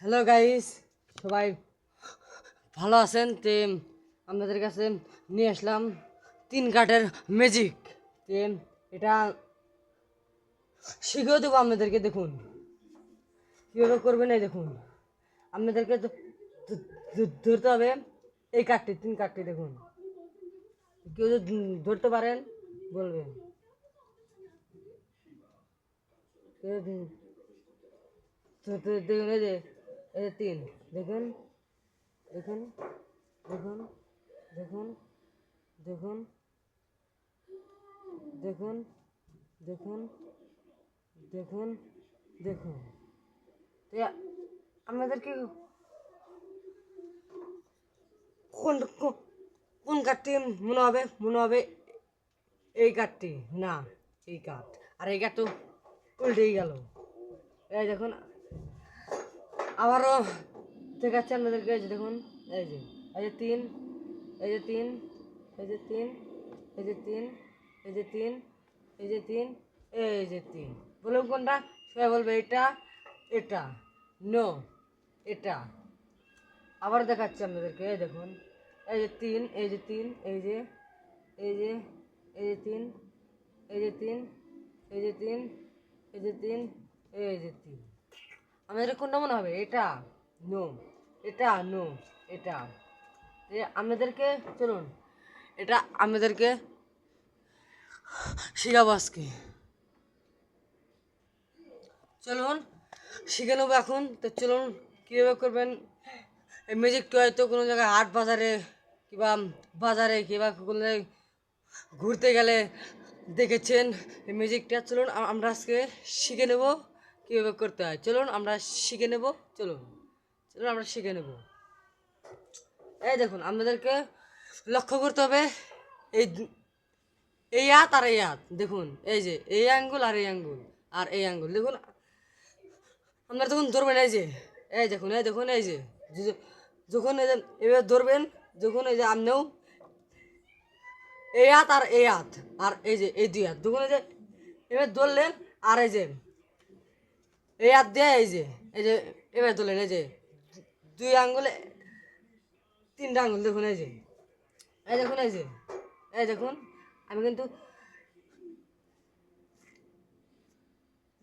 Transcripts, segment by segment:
Hello guys, সবাই ভালো আছেন? আপনাদের কাছে নিয়ে আসলাম 3 কাঠের ম্যাজিক। এটা শিখিয়ে দেবো আপনাদেরকে। দেখুন কীভাবে করবেন। এই দেখুন, আপনাদেরকে ধরতে হবে এই কাঠটি, 3 কাঠটি। দেখুন, কেউ যদি ধরতে পারেন বলবেন। দেখুন, এই যে 3। দেখুন দেখুন দেখুন দেখুন দেখুন দেখুন দেখুন দেখুন দেখুন। আমাদেরকে কোন কোন কাঠটি মনে হবে এই কাঠটি না, এই কাঠ। আর এই কাঠ তো উল্টেই গেল। এই দেখুন, আবারও দেখাচ্ছি আপনাদেরকে। এই যে দেখুন, এই যে 3, এই যে 3, এই যে 3, এই যে 3, এই যে 3, এই যে 3, এই যে 3। বলুন কোনটা? সবাই বলবে এটা, এটা নো, এটা। আবার দেখাচ্ছি আপনাদেরকে। এই দেখুন, এই যে 3, এই যে 3, এই যে এই যে এই যে 3, এই যে 3, এই যে 3, এই যে 3, এই যে 3। আমাদের কোনটা মনে হবে? এটা নো, এটা নো, এটা। আমাদেরকে চলুন, এটা আমাদেরকে শিখাবো আজকে। চলুন শিখে নেবো এখন। তো চলুন কীভাবে করবেন এই ম্যাজিকটা। হয়তো কোনো জায়গায় হাট বাজারে কিংবা কিংবা কোনো জায়গায় ঘুরতে গেলে দেখেছেন এই ম্যাজিকটা। চলুন আমরা আজকে শিখে নেব কীভাবে করতে হয়। চলুন আমরা শিখে নেব। চলুন চলুন আমরা শিখে নেব। এই দেখুন, আপনাদেরকে লক্ষ্য করতে হবে এই এই হাত আর এই হাত। দেখুন, এই যে এই আঙ্গুল আর এই আঙ্গুল আর এই আঙ্গুল। দেখুন, আপনারা যখন ধরবেন, এই দেখুন, এই দেখুন, এই যে যখন এই যে এভাবে ধরবেন, যখন এই যে আপনিও এই হাত আর এই হাত আর এই যে এই 2 হাত, যখন এই যে এভাবে ধরলেন, আর এই যে এই হাত দিয়ে এই যে এভাবে ধরলেন, এই যে 2 আঙ্গুলে 3টা আঙ্গুল। দেখুন, এই যে এই দেখুন, এই দেখুন, আমি কিন্তু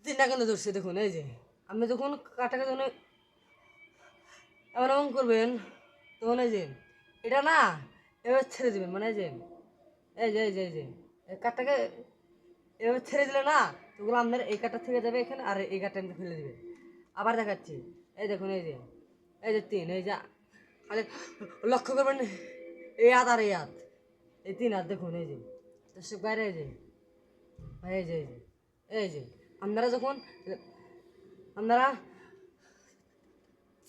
3টা আঙ্গুলে ধরছি। দেখুন, এই যে আপনি যখন কাটাকে যখন এমন করবেন, তখন এই যে এটা না এভাবে ছেড়ে দেবেন। মানে এই যে এই কাঠটাকে এভাবে ছেড়ে দিলে না, তখন আপনার এই কাঠটা থেকে যাবে এখানে, আর এই কাঠটা আমি ফেলে দেবে। আবার দেখাচ্ছি। এই দেখুন, এই যে 3, এই যে খালি লক্ষ্য করবেন এই হাত আর এই হাত, এই 3 হাত। দেখুন, এই যে দর্শক বাইরে, এই যে এই যে এই যে এই যে আপনারা যখন আপনারা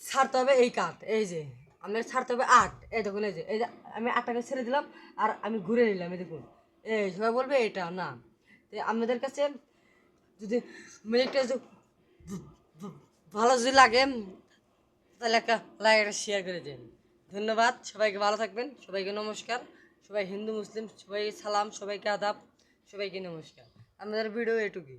ছাড়তে হবে এই কাঠ। এই যে আপনার ছাড়তে হবে 8। এই দেখুন, এই যে আমি 8টাকে ছেড়ে দিলাম আর আমি ঘুরে নিলাম। এই দেখুন, এই সবাই বলবে এটা না। তো আপনাদের কাছে যদি ম্যাজিকটা ভালো যদি লাগে, তাহলে একটা লাইক, একটা শেয়ার করে দিন। ধন্যবাদ। সবাইকে ভালো থাকবেন। সবাইকে নমস্কার। সবাই হিন্দু মুসলিম সবাইকে সালাম, সবাইকে আদাব, সবাইকে নমস্কার। আমাদের ভিডিও এটুকুই।